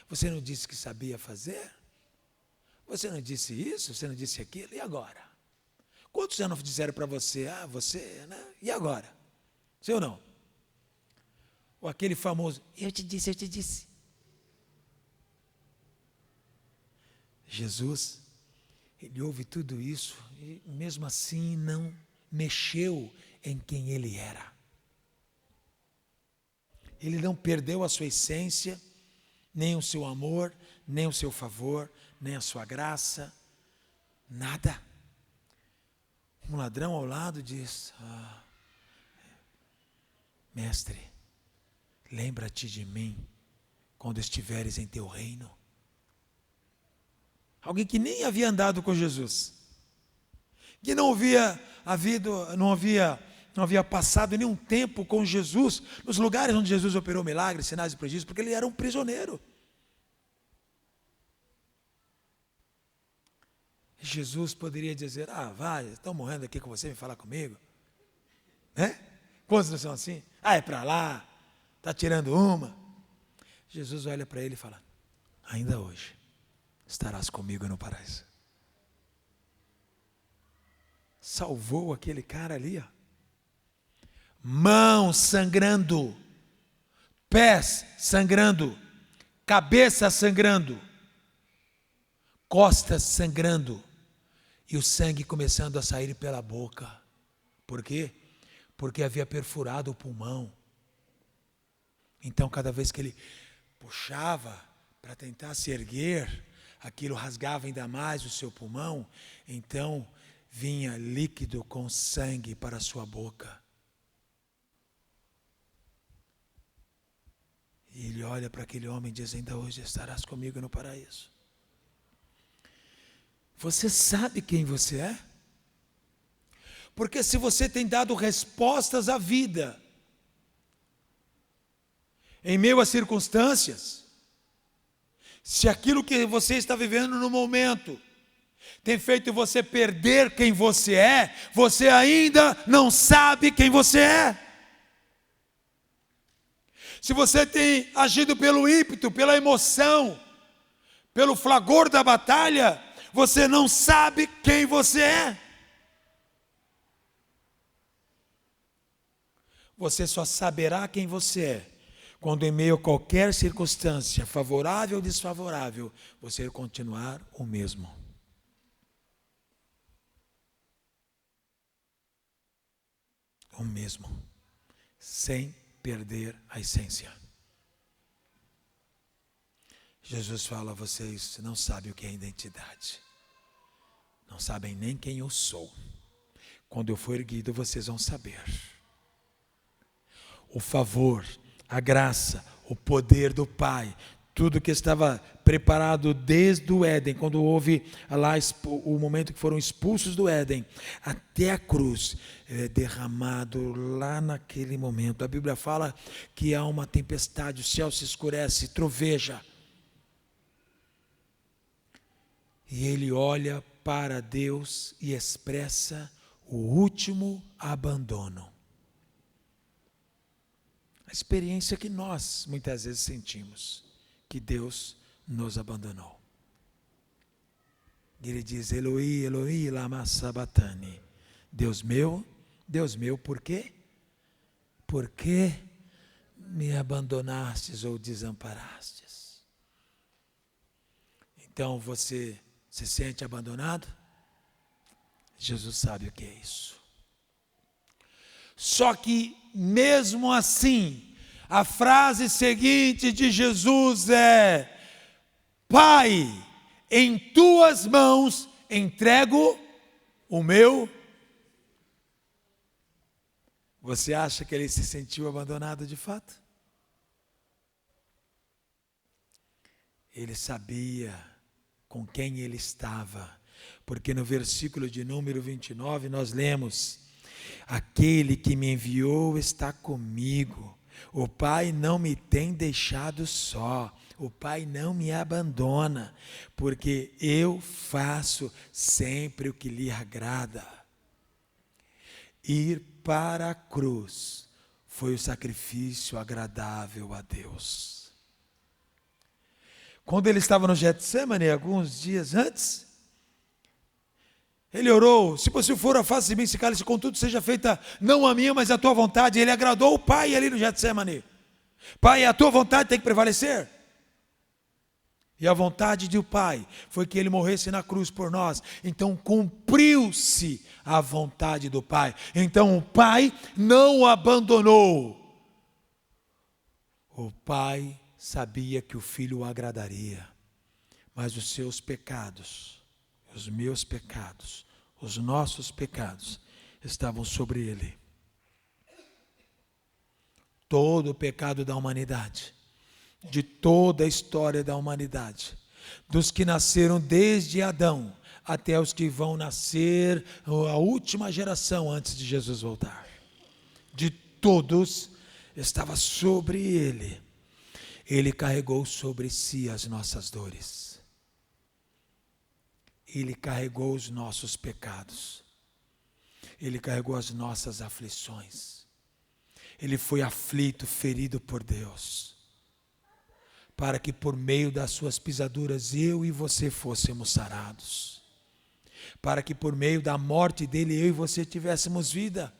Você não disse que sabia fazer? Você não disse isso? Você não disse aquilo? E agora? Quantos já não disseram para você: você, né? E agora? Sim ou não? Ou aquele famoso: eu te disse, eu te disse. Jesus, ele ouve tudo isso e mesmo assim não mexeu em quem ele era. Ele não perdeu a sua essência, nem o seu amor, nem o seu favor, nem a sua graça, nada. Um ladrão ao lado diz: mestre, lembra-te de mim quando estiveres em teu reino. Alguém que nem havia andado com Jesus, que não havia passado nenhum tempo com Jesus, nos lugares onde Jesus operou milagres, sinais e prodígios, porque ele era um prisioneiro. Jesus poderia dizer: vai, estão morrendo aqui com você, vem falar comigo. Né? Quantos não são assim? É para lá, está tirando uma. Jesus olha para ele e fala: ainda hoje estarás comigo no paraíso. Salvou aquele cara ali, ó. Mãos sangrando, pés sangrando, cabeça sangrando, costas sangrando, e o sangue começando a sair pela boca. Por quê? Porque havia perfurado o pulmão. Então, cada vez que ele puxava para tentar se erguer, aquilo rasgava ainda mais o seu pulmão. Então, vinha líquido com sangue para a sua boca. E ele olha para aquele homem e diz: ainda hoje estarás comigo no paraíso. Você sabe quem você é? Porque se você tem dado respostas à vida, em meio às circunstâncias, se aquilo que você está vivendo no momento tem feito você perder quem você é, você ainda não sabe quem você é. Se você tem agido pelo ímpeto, pela emoção, pelo flagor da batalha, você não sabe quem você é. Você só saberá quem você é quando, em meio a qualquer circunstância, favorável ou desfavorável, você continuar o mesmo. O mesmo, sem perder a essência. Jesus fala: vocês não sabem o que é identidade, não sabem nem quem eu sou. Quando eu for erguido, vocês vão saber. O favor, a graça, o poder do Pai, tudo que estava preparado desde o Éden, quando houve lá o momento que foram expulsos do Éden, até a cruz, é derramado lá naquele momento. A Bíblia fala que há uma tempestade, o céu se escurece, troveja. E ele olha para Deus e expressa o último abandono. A experiência que nós muitas vezes sentimos, que Deus nos abandonou. Ele diz: Eloi, Eloi, lama sabachthani. Deus meu, por quê? Por que me abandonastes ou desamparastes? Então você se sente abandonado? Jesus sabe o que é isso. Só que, mesmo assim, a frase seguinte de Jesus é: Pai, em tuas mãos entrego o meu. Você acha que ele se sentiu abandonado de fato? Ele sabia com quem ele estava, porque no versículo de número 29 nós lemos: aquele que me enviou está comigo, o Pai não me tem deixado só, o Pai não me abandona, porque eu faço sempre o que lhe agrada. Ir para a cruz foi o sacrifício agradável a Deus. Quando ele estava no Getsemane, alguns dias antes, ele orou: se possível for, afasta de mim esse cálice, contudo seja feita não a minha, mas a tua vontade. Ele agradou o Pai ali no Getsemane. Pai, a tua vontade tem que prevalecer. E a vontade do Pai foi que ele morresse na cruz por nós. Então cumpriu-se a vontade do Pai. Então o Pai não o abandonou. O Pai sabia que o Filho o agradaria, mas os seus pecados, os meus pecados, os nossos pecados estavam sobre ele. Todo o pecado da humanidade, de toda a história da humanidade, dos que nasceram desde Adão até os que vão nascer a última geração antes de Jesus voltar, de todos estava sobre ele. Ele carregou sobre si as nossas dores. Ele carregou os nossos pecados. Ele carregou as nossas aflições. Ele foi aflito, ferido por Deus, para que por meio das suas pisaduras eu e você fôssemos sarados, para que por meio da morte dele eu e você tivéssemos vida,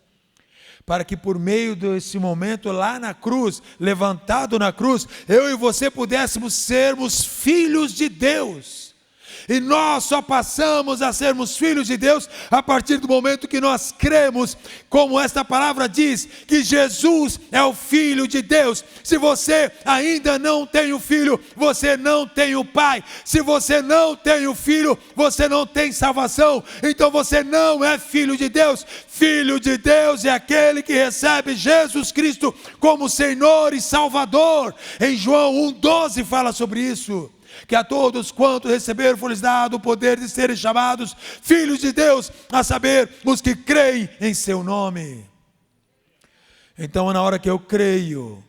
para que por meio desse momento lá na cruz, levantado na cruz, eu e você pudéssemos sermos filhos de Deus. E nós só passamos a sermos filhos de Deus a partir do momento que nós cremos, como esta palavra diz, que Jesus é o Filho de Deus. Se você ainda não tem o Filho, você não tem o Pai. Se você não tem o Filho, você não tem salvação. Então você não é filho de Deus. Filho de Deus é aquele que recebe Jesus Cristo como Senhor e Salvador. Em João 1,12 fala sobre isso. Que a todos quanto receberam foi-lhes dado o poder de serem chamados filhos de Deus, a saber, os que creem em seu nome. Então, na hora que eu creio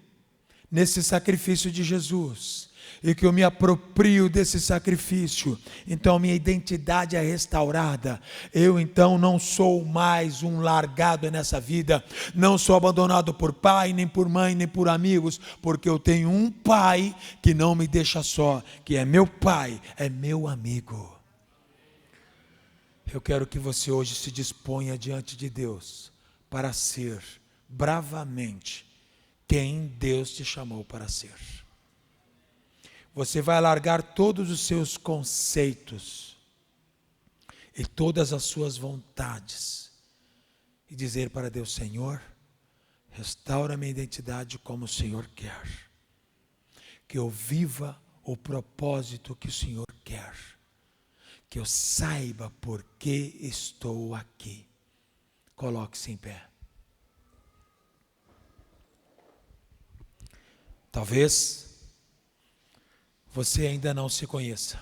nesse sacrifício de Jesus, e que eu me aproprio desse sacrifício, então minha identidade é restaurada. Eu então não sou mais um largado nessa vida, não sou abandonado por pai, nem por mãe, nem por amigos, porque eu tenho um pai que não me deixa só, que é meu pai, é meu amigo. Eu quero que você hoje se disponha diante de Deus para ser bravamente quem Deus te chamou para ser. Você vai largar todos os seus conceitos e todas as suas vontades e dizer para Deus: Senhor, restaura minha identidade como o Senhor quer, que eu viva o propósito que o Senhor quer, que eu saiba por que estou aqui. Coloque-se em pé. Talvez você ainda não se conheça.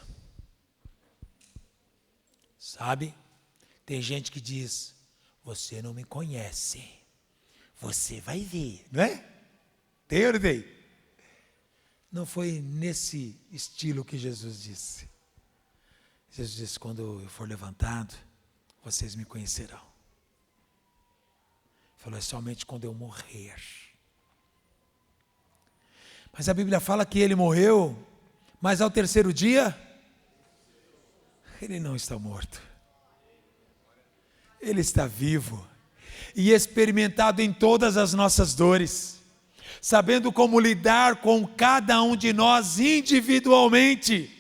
Sabe? Tem gente que diz: você não me conhece, você vai ver, não é? Tem ou não tem? Não foi nesse estilo que Jesus disse. Jesus disse: quando eu for levantado, vocês me conhecerão. Ele falou: é somente quando eu morrer. Mas a Bíblia fala que ele morreu, mas ao terceiro dia, ele não está morto. Ele está vivo e experimentado em todas as nossas dores, sabendo como lidar com cada um de nós individualmente.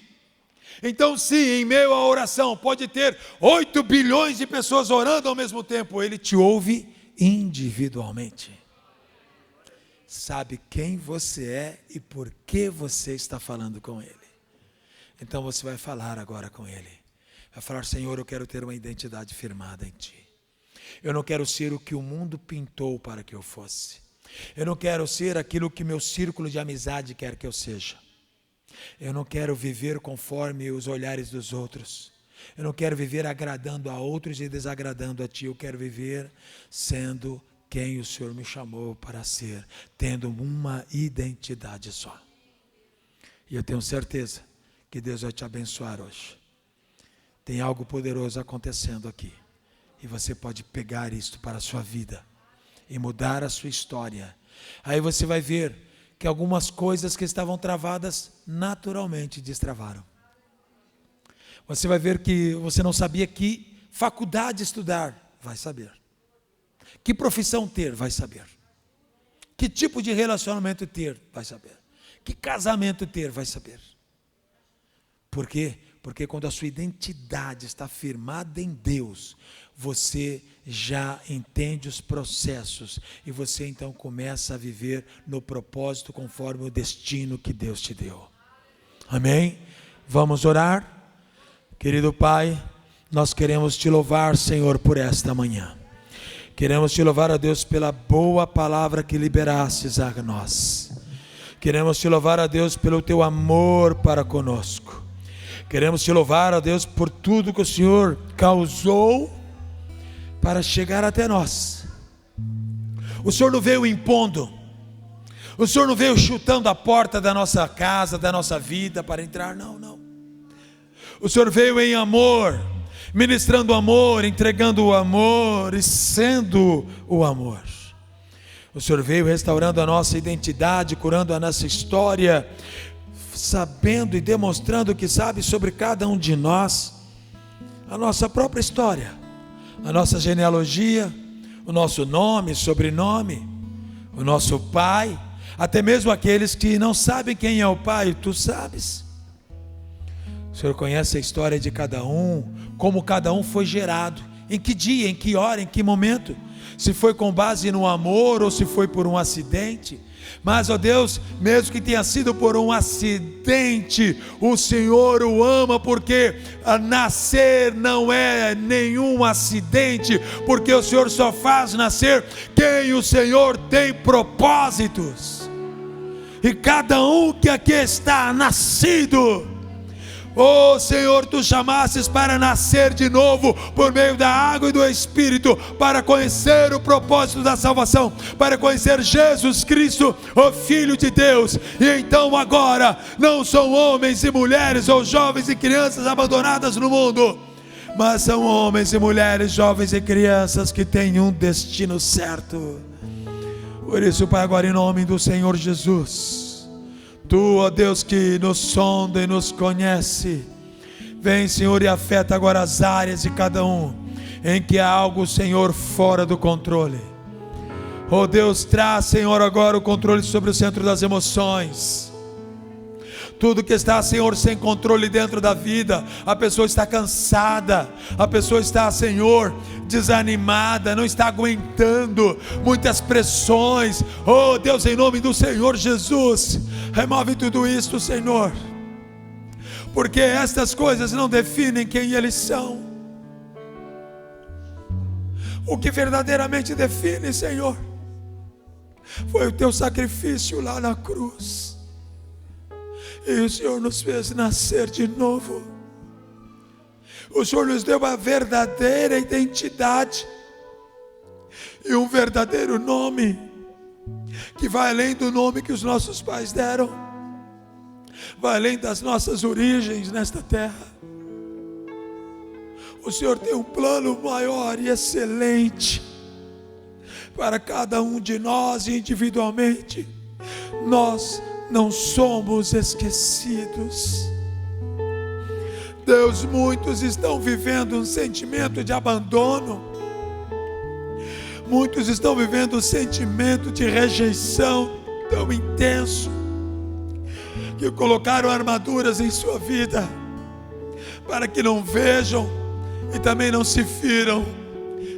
Então, sim, em meio à oração, pode ter 8 bilhões de pessoas orando ao mesmo tempo, ele te ouve individualmente. Sabe quem você é e por que você está falando com ele. Então você vai falar agora com ele. Vai falar: Senhor, eu quero ter uma identidade firmada em ti. Eu não quero ser o que o mundo pintou para que eu fosse. Eu não quero ser aquilo que meu círculo de amizade quer que eu seja. Eu não quero viver conforme os olhares dos outros. Eu não quero viver agradando a outros e desagradando a ti. Eu quero viver sendo quem o Senhor me chamou para ser, tendo uma identidade só. E eu tenho certeza que Deus vai te abençoar hoje. Tem algo poderoso acontecendo aqui, e você pode pegar isto para a sua vida e mudar a sua história. Aí você vai ver que algumas coisas que estavam travadas naturalmente destravaram. Você vai ver que você não sabia que faculdade estudar, vai saber. Que profissão ter, vai saber. Que tipo de relacionamento ter, vai saber. Que casamento ter, vai saber. Por quê? Porque quando a sua identidade está firmada em Deus, você já entende os processos e você então começa a viver no propósito conforme o destino que Deus te deu. Amém? Vamos orar? Querido Pai, nós queremos te louvar, Senhor, por esta manhã. Queremos te louvar, a Deus, pela boa palavra que liberastes a nós. Queremos te louvar, a Deus, pelo teu amor para conosco. Queremos te louvar, a Deus, por tudo que o Senhor causou para chegar até nós. O Senhor não veio impondo. O Senhor não veio chutando a porta da nossa casa, da nossa vida para entrar, não. O Senhor veio em amor. ministrando o amor, entregando o amor e sendo o amor. O Senhor veio restaurando a nossa identidade, curando a nossa história, sabendo e demonstrando que sabe sobre cada um de nós, a nossa própria história, a nossa genealogia, o nosso nome, sobrenome, o nosso pai, até mesmo aqueles que não sabem quem é o pai, tu sabes. O Senhor conhece a história de cada um, como cada um foi gerado, em que dia, em que hora, em que momento, se foi com base no amor ou se foi por um acidente. Mas, ó Deus, mesmo que tenha sido por um acidente, o Senhor o ama, porque nascer não é nenhum acidente, porque o Senhor só faz nascer quem o Senhor tem propósitos. E cada um que aqui está nascido, oh Senhor, tu chamastes para nascer de novo por meio da água e do Espírito, para conhecer o propósito da salvação, para conhecer Jesus Cristo, o Filho de Deus. E então agora não são homens e mulheres ou jovens e crianças abandonadas no mundo, mas são homens e mulheres, jovens e crianças que têm um destino certo. Por isso, Pai, agora em nome do Senhor Jesus, Tu, ó Deus, que nos sonda e nos conhece, vem, Senhor, e afeta agora as áreas de cada um em que há algo, Senhor, fora do controle. Ó Deus, traz, Senhor, agora o controle sobre o centro das emoções. Tudo que está, Senhor, sem controle dentro da vida, a pessoa está cansada, a pessoa está, Senhor, desanimada, não está aguentando muitas pressões. Oh Deus, em nome do Senhor Jesus, remove tudo isto, Senhor, porque estas coisas não definem quem eles são. O que verdadeiramente define, Senhor, foi o teu sacrifício lá na cruz. E o Senhor nos fez nascer de novo. O Senhor nos deu uma verdadeira identidade e um verdadeiro nome, que vai além do nome que os nossos pais deram, vai além das nossas origens nesta terra. O Senhor tem um plano maior e excelente para cada um de nós individualmente. Nós não somos esquecidos. Deus, muitos estão vivendo um sentimento de abandono, muitos estão vivendo um sentimento de rejeição tão intenso, que colocaram armaduras em sua vida, para que não vejam e também não se firam,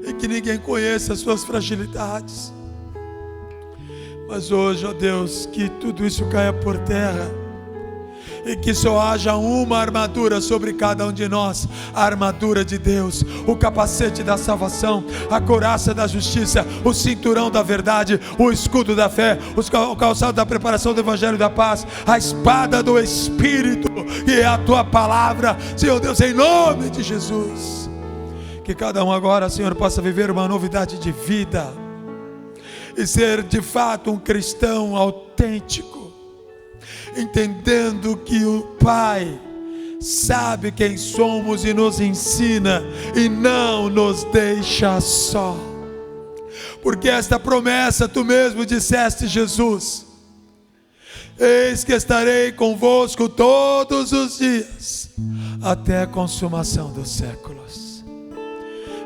e que ninguém conheça as suas fragilidades. Mas hoje, ó Deus, que tudo isso caia por terra, e que só haja uma armadura sobre cada um de nós, a armadura de Deus, o capacete da salvação, a couraça da justiça, o cinturão da verdade, o escudo da fé, o calçado da preparação do evangelho da paz, a espada do Espírito, que é a tua palavra, Senhor Deus, em nome de Jesus. Que cada um agora, Senhor, possa viver uma novidade de vida e ser de fato um cristão autêntico, entendendo que o Pai sabe quem somos e nos ensina e não nos deixa só, porque esta promessa tu mesmo disseste, Jesus: eis que estarei convosco todos os dias até a consumação dos séculos.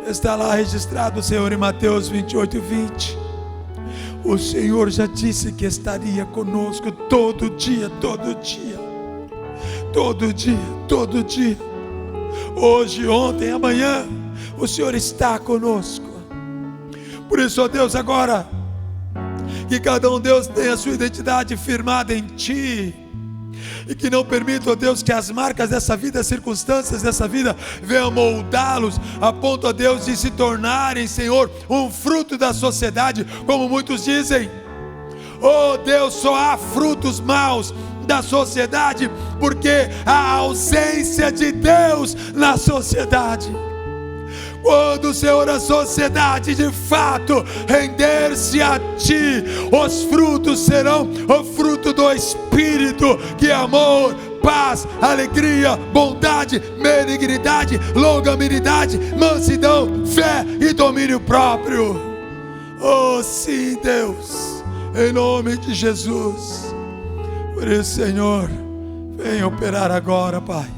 Está lá registrado, Senhor, em Mateus 28:20. O Senhor já disse que estaria conosco todo dia, todo dia, todo dia, todo dia. Hoje, ontem, amanhã, o Senhor está conosco. Por isso, ó Deus, agora, que cada um, Deus, tenha a sua identidade firmada em Ti, e que não permita, ó Deus, que as marcas dessa vida, as circunstâncias dessa vida venham moldá-los a ponto, ó Deus, de se tornarem, Senhor, um fruto da sociedade, como muitos dizem. Oh Deus, só há frutos maus da sociedade porque há ausência de Deus na sociedade. Quando, Senhor, a sociedade de fato render-se a Ti, os frutos serão o fruto do Espírito, que é amor, paz, alegria, bondade, benignidade, longanimidade, mansidão, fé e domínio próprio. Oh sim, Deus, em nome de Jesus. Por isso, Senhor, vem operar agora, Pai.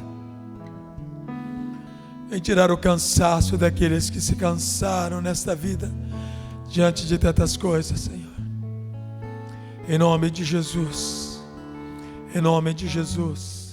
Vem tirar o cansaço daqueles que se cansaram nesta vida, diante de tantas coisas, Senhor. Em nome de Jesus. Em nome de Jesus.